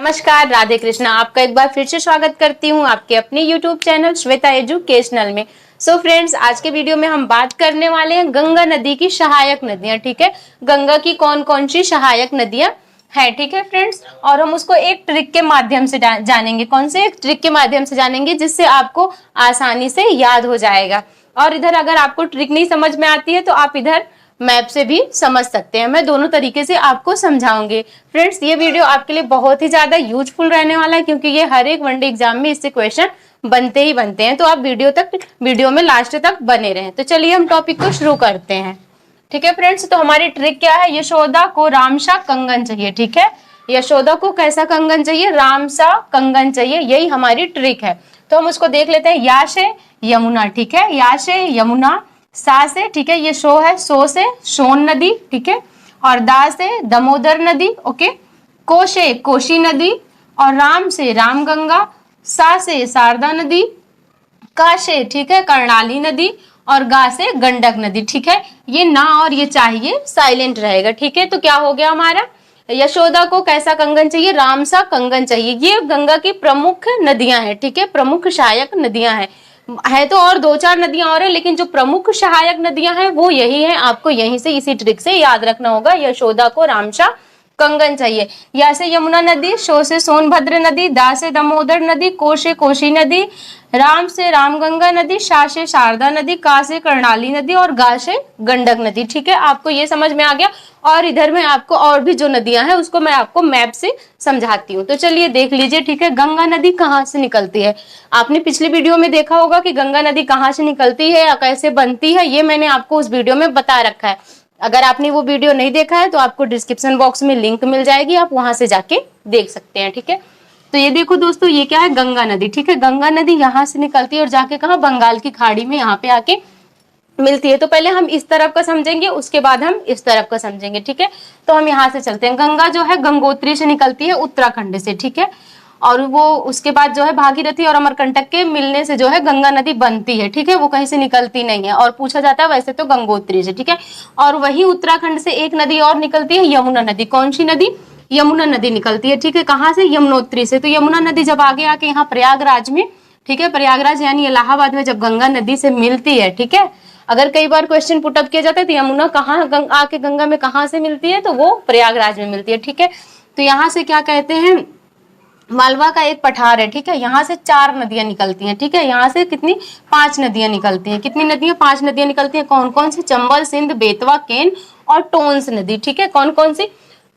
नमस्कार, राधे कृष्णा। आपका एक बार फिर से स्वागत करती हूँ आपके अपने YouTube चैनल श्वेता एजुकेशनल में। सो फ्रेंड्स, आज के वीडियो में हम बात करने वाले हैं गंगा नदी की सहायक नदियाँ। ठीक है, गंगा की कौन कौन सी सहायक नदियाँ है। ठीक है फ्रेंड्स, और हम उसको एक ट्रिक के माध्यम से जानेंगे। कौन से एक ट्रिक के माध्यम से जानेंगे जिससे आपको आसानी से याद हो जाएगा। और इधर अगर आपको ट्रिक नहीं समझ में आती है तो आप इधर मैप से भी समझ सकते हैं। मैं दोनों तरीके से आपको समझाऊंगी। फ्रेंड्स, ये वीडियो आपके लिए बहुत ही ज्यादा यूजफुल रहने वाला है क्योंकि ये हर एक वनडे एग्जाम में इससे क्वेश्चन बनते ही बनते हैं। तो आप वीडियो में लास्ट तक बने रहें। तो चलिए हम टॉपिक को शुरू करते हैं। ठीक है फ्रेंड्स, तो हमारी ट्रिक क्या है? यशोदा को रामसा कंगन चाहिए। ठीक है, यशोदा को कैसा कंगन चाहिए? रामसा कंगन चाहिए। यही हमारी ट्रिक है। तो हम उसको देख लेते हैं। या से यमुना, ठीक है, या से यमुना, सा से, ठीक है, ये शो है, सो से सोन नदी, ठीक है, और दा से दामोदर नदी, ओके, को से कोशी नदी, और राम से रामगंगा, सा से शारदा नदी, का से, ठीक है, कर्णाली नदी, और गा से गंडक नदी। ठीक है, ये ना और ये चाहिए साइलेंट रहेगा। ठीक है, तो क्या हो गया हमारा? यशोदा को कैसा कंगन चाहिए? रामसा कंगन चाहिए। ये गंगा की प्रमुख नदियां हैं। ठीक है, प्रमुख सहायक नदियां हैं। है तो और दो चार नदियां और है, लेकिन जो प्रमुख सहायक नदियां हैं वो यही है। आपको यहीं से इसी ट्रिक से याद रखना होगा। यशोदा को रामसा कंगन चाहिए। या से यमुना नदी, शो से सोनभद्र नदी, दा से दामोदर नदी, को से कोशी नदी, राम से रामगंगा नदी, शा से शारदा नदी, का से कर्णाली नदी, और गा से गंडक नदी। ठीक है, आपको ये समझ में आ गया। और इधर में आपको और भी जो नदियां हैं उसको मैं आपको मैप से समझाती हूँ। तो चलिए देख लीजिए। ठीक है, गंगा नदी कहाँ से निकलती है? आपने पिछले वीडियो में देखा होगा कि गंगा नदी कहाँ से निकलती है या कैसे बनती है। ये मैंने आपको उस वीडियो में बता रखा है। अगर आपने वो वीडियो नहीं देखा है तो आपको डिस्क्रिप्शन बॉक्स में लिंक मिल जाएगी, आप वहां से जाके देख सकते हैं। ठीक है, तो ये देखो दोस्तों, ये क्या है? गंगा नदी। ठीक है, गंगा नदी यहाँ से निकलती है और जाके कहाँ? बंगाल की खाड़ी में यहाँ पे आके मिलती है। तो पहले हम इस तरफ का समझेंगे, उसके बाद हम इस तरफ का समझेंगे। ठीक है, तो हम यहाँ से चलते हैं। गंगा जो है गंगोत्री से निकलती है, उत्तराखंड से। ठीक है, और वो उसके बाद जो है भागीरथी और अमरकंटक के मिलने से जो है गंगा नदी बनती है। ठीक है, वो कहीं से निकलती नहीं है। और पूछा जाता है वैसे तो गंगोत्री से। ठीक है, और वही उत्तराखंड से एक नदी और निकलती है, यमुना नदी। कौन सी नदी? यमुना नदी निकलती है। ठीक है, कहाँ से? यमुनोत्री से। तो यमुना नदी जब आगे आके यहाँ प्रयागराज में, ठीक है, प्रयागराज यानी इलाहाबाद में जब गंगा नदी से मिलती है, ठीक है, अगर कई बार क्वेश्चन पुटअप किया जाता है तो यमुना कहाँ आके गंगा में कहाँ से मिलती है? तो वो प्रयागराज में मिलती है। ठीक है, तो यहाँ से क्या कहते हैं? मालवा का एक पठार है। ठीक है, यहाँ से 4 नदियां निकलती हैं। ठीक है, यहाँ से कितनी? 5 नदियां निकलती हैं। कितनी नदियां? 5 नदियां निकलती हैं। कौन कौन सी? चंबल, सिंध, बेतवा, केन और टोंस नदी। ठीक है, कौन कौन सी?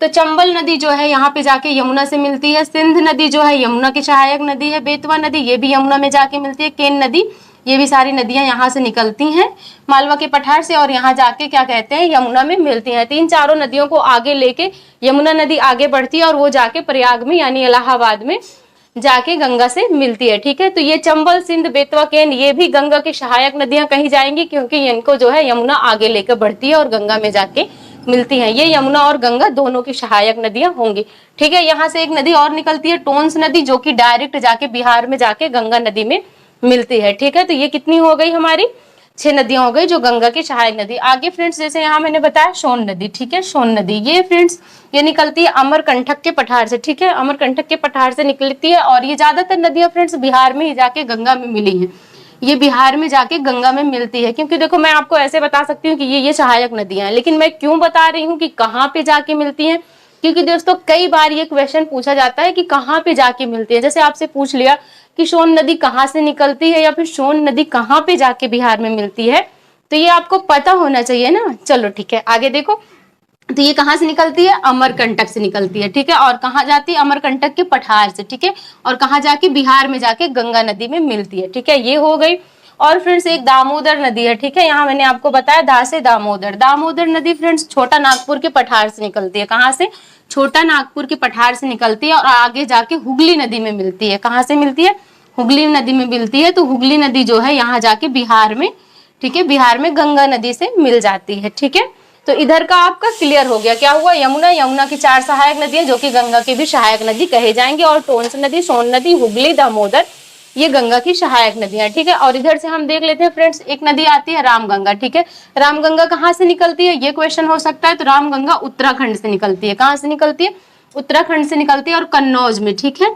तो चंबल नदी जो है यहाँ पे जाके यमुना से मिलती है। सिंध नदी जो है यमुना की सहायक नदी है। बेतवा नदी ये भी यमुना में जाके मिलती है। केन नदी, ये भी सारी नदियां यहाँ से निकलती हैं मालवा के पठार से, और यहाँ जाके क्या कहते हैं? यमुना में मिलती हैं। 3-4 नदियों को आगे लेके यमुना नदी आगे बढ़ती है और वो जाके प्रयाग में यानी इलाहाबाद में जाके गंगा से मिलती है। ठीक है, तो ये चंबल, सिंध, बेतवा, केन ये भी गंगा की सहायक नदियां कही जाएंगी क्योंकि इनको जो है यमुना आगे लेकर बढ़ती है और गंगा में जाके मिलती हैं। ये यमुना और गंगा दोनों की सहायक नदियां होंगी। ठीक है, यहाँ से एक नदी और निकलती है, टोंस नदी, जो कि डायरेक्ट जाके बिहार में जाके गंगा नदी में मिलती है। ठीक है, तो ये कितनी हो गई हमारी? 6 नदियां हो गई जो गंगा की सहायक नदी। आगे फ्रेंड्स, जैसे यहाँ मैंने बताया सोन नदी। ठीक है, सोन नदी ये फ्रेंड्स ये निकलती है अमरकंटक के पठार से। ठीक है, अमरकंटक के पठार से निकलती है और ये ज्यादातर नदियां फ्रेंड्स बिहार में ही जाके गंगा में मिली हैं। ये बिहार में जाके गंगा में मिलती है क्योंकि देखो मैं आपको ऐसे बता सकती हूँ कि ये सहायक नदियां हैं, लेकिन मैं क्यों बता रही हूँ कि कहाँ पे जाके मिलती हैं? क्योंकि दोस्तों कई बार ये क्वेश्चन पूछा जाता है कि कहाँ पे जाके मिलती है। जैसे आपसे पूछ लिया कि सोन नदी कहाँ से निकलती है या फिर सोन नदी कहाँ पे जाके बिहार में मिलती है, तो ये आपको पता होना चाहिए ना। चलो ठीक है, आगे देखो। तो ये कहाँ से निकलती है? अमरकंटक से निकलती है। ठीक है, और कहाँ जाती है? अमरकंटक के पठार से। ठीक है, और कहाँ जाके? बिहार में जाके गंगा नदी में मिलती है। ठीक है, ये हो गई। और फ्रेंड्स एक दामोदर नदी है। ठीक है, यहाँ मैंने आपको बताया दा से दामोदर। दामोदर नदी फ्रेंड्स छोटा नागपुर के पठार से निकलती है। कहाँ से? छोटा नागपुर के पठार से निकलती है और आगे जाके हुगली नदी में मिलती है। कहाँ से मिलती है? हुगली नदी में मिलती है। तो हुगली नदी जो है यहाँ जाके बिहार में, ठीक है, बिहार में गंगा नदी से मिल जाती है। ठीक है, तो इधर का आपका क्लियर हो गया। क्या हुआ? यमुना, यमुना की 4 सहायक नदियां जो कि गंगा की भी सहायक नदी कहे जाएंगे, और टोंस नदी, सोन नदी, हुगली, दामोदर ये गंगा की सहायक नदियां। ठीक है, और इधर से हम देख लेते हैं फ्रेंड्स, एक नदी आती है रामगंगा। ठीक है, रामगंगा कहाँ से निकलती है? ये क्वेश्चन हो सकता है। तो रामगंगा उत्तराखंड से निकलती है। कहाँ से निकलती है? उत्तराखंड से निकलती है और कन्नौज में, ठीक है,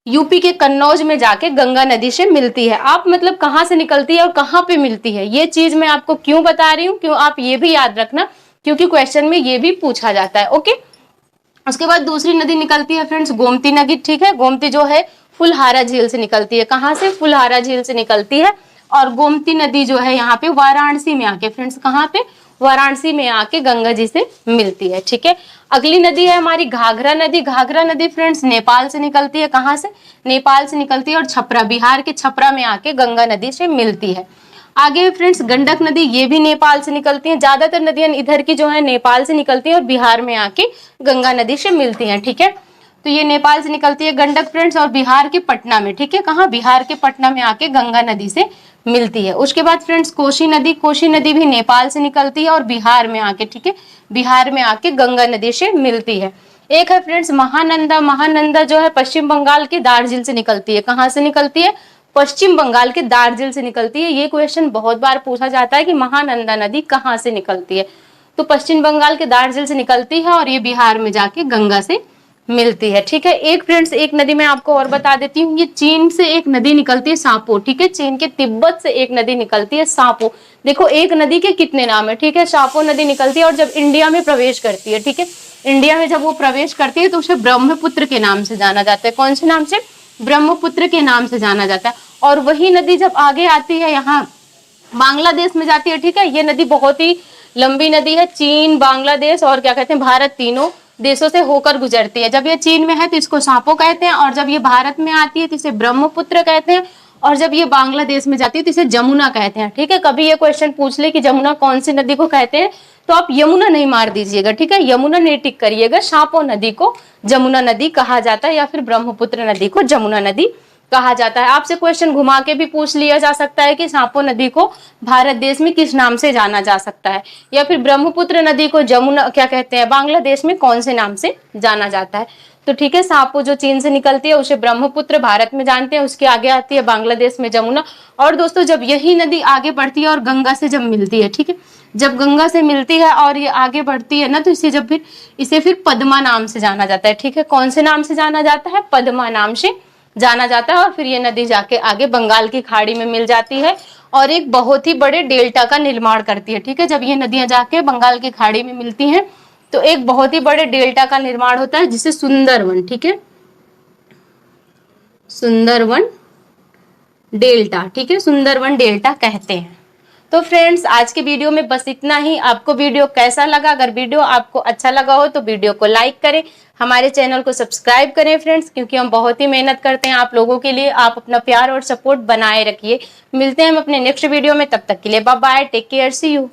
यूपी के कन्नौज में जाके गंगा नदी से मिलती है। आप मतलब कहाँ से निकलती है और कहाँ पे मिलती है, ये चीज मैं आपको क्यों बता रही हूँ, क्यों आप ये भी याद रखना, क्योंकि क्वेश्चन में ये भी पूछा जाता है। ओके, उसके बाद दूसरी नदी निकलती है फ्रेंड्स गोमती नदी, ठीक है। गोमती जो है फुलहारा झील से निकलती है। कहाँ से? फुलहारा झील से निकलती है। और गोमती नदी जो है यहाँ पे वाराणसी में आके फ्रेंड्स, कहाँ पे? वाराणसी में आके गंगा जी से मिलती है, ठीक है। अगली नदी है हमारी घाघरा नदी। घाघरा नदी फ्रेंड्स नेपाल से निकलती है। कहाँ से? नेपाल से निकलती है और छपरा, बिहार के छपरा में आके गंगा नदी से मिलती है। आगे फ्रेंड्स गंडक नदी, ये भी नेपाल से निकलती है। ज्यादातर नदियां इधर की जो है नेपाल से निकलती है और बिहार में आके गंगा नदी से मिलती हैं, ठीक है। तो ये नेपाल से निकलती है गंडक फ्रेंड्स, और बिहार के पटना में, ठीक है, कहाँ? बिहार के पटना में आके गंगा नदी से मिलती है। उसके बाद फ्रेंड्स कोसी नदी, कोसी नदी भी नेपाल से निकलती है और बिहार में आके, ठीक है, बिहार में आके गंगा नदी से मिलती है। एक है फ्रेंड्स महानंदा। महानंदा जो है पश्चिम बंगाल के दार्जिलिंग से निकलती है। कहाँ से निकलती है? पश्चिम बंगाल के दार्जिलिंग से निकलती है। ये क्वेश्चन बहुत बार पूछा जाता है कि महानंदा नदी कहाँ से निकलती है, तो पश्चिम बंगाल के दार्जिलिंग से निकलती है और ये बिहार में जाके गंगा से मिलती है, ठीक है। एक फ्रेंड्स एक नदी मैं आपको और बता देती हूँ, ये चीन से एक नदी निकलती है सापो, ठीक है, चीन के तिब्बत से एक नदी निकलती है सापो। देखो एक नदी के कितने नाम है, ठीक है, सापो नदी निकलती है और जब इंडिया में प्रवेश करती है, ठीक है, इंडिया में जब वो प्रवेश करती है तो उसे ब्रह्मपुत्र के नाम से जाना जाता है। कौन से नाम से? ब्रह्मपुत्र के नाम से जाना जाता है। और वही नदी जब आगे आती है यहाँ बांग्लादेश में जाती है, ठीक है, ये नदी बहुत ही लंबी नदी है, चीन, बांग्लादेश और क्या कहते हैं भारत, तीनों देशों से होकर गुजरती है। जब ये चीन में है तो इसको सापो कहते हैं, और जब ये भारत में आती है तो इसे ब्रह्मपुत्र कहते हैं, और जब ये बांग्लादेश में जाती है तो इसे जमुना कहते हैं, ठीक है। कभी ये क्वेश्चन पूछ ले कि जमुना कौन सी नदी को कहते हैं, तो आप यमुना नहीं मार दीजिएगा, ठीक है, यमुना नहीं टिक करिएगा, सापो नदी को जमुना नदी कहा जाता है या फिर ब्रह्मपुत्र नदी को जमुना नदी कहा जाता है। आपसे क्वेश्चन घुमा के भी पूछ लिया जा सकता है कि सापो नदी को भारत देश में किस नाम से जाना जा सकता है, या फिर ब्रह्मपुत्र नदी को जमुना क्या कहते हैं, बांग्लादेश में कौन से नाम से जाना जाता है। तो ठीक है, सापो जो चीन से निकलती है उसे ब्रह्मपुत्र भारत में जानते हैं, उसके आगे आती है बांग्लादेश में जमुना। और दोस्तों जब यही नदी आगे बढ़ती है और गंगा से जब मिलती है, ठीक है, जब गंगा से मिलती है और ये आगे बढ़ती है ना, तो इसे फिर पद्मा नाम से जाना जाता है, ठीक है। कौन से नाम से जाना जाता है? पद्मा नाम से जाना जाता है। और फिर ये नदी जाके आगे बंगाल की खाड़ी में मिल जाती है और एक बहुत ही बड़े डेल्टा का निर्माण करती है, ठीक है। जब ये नदियां जाके बंगाल की खाड़ी में मिलती हैं तो एक बहुत ही बड़े डेल्टा का निर्माण होता है जिसे सुंदरवन, ठीक है, सुंदरवन डेल्टा, ठीक है, सुंदरवन डेल्टा कहते हैं। तो फ्रेंड्स आज के वीडियो में बस इतना ही। आपको वीडियो कैसा लगा? अगर वीडियो आपको अच्छा लगा हो तो वीडियो को लाइक करें, हमारे चैनल को सब्सक्राइब करें फ्रेंड्स, क्योंकि हम बहुत ही मेहनत करते हैं आप लोगों के लिए। आप अपना प्यार और सपोर्ट बनाए रखिए। मिलते हैं हम अपने नेक्स्ट वीडियो में, तब तक के लिए bye bye, take care, see you.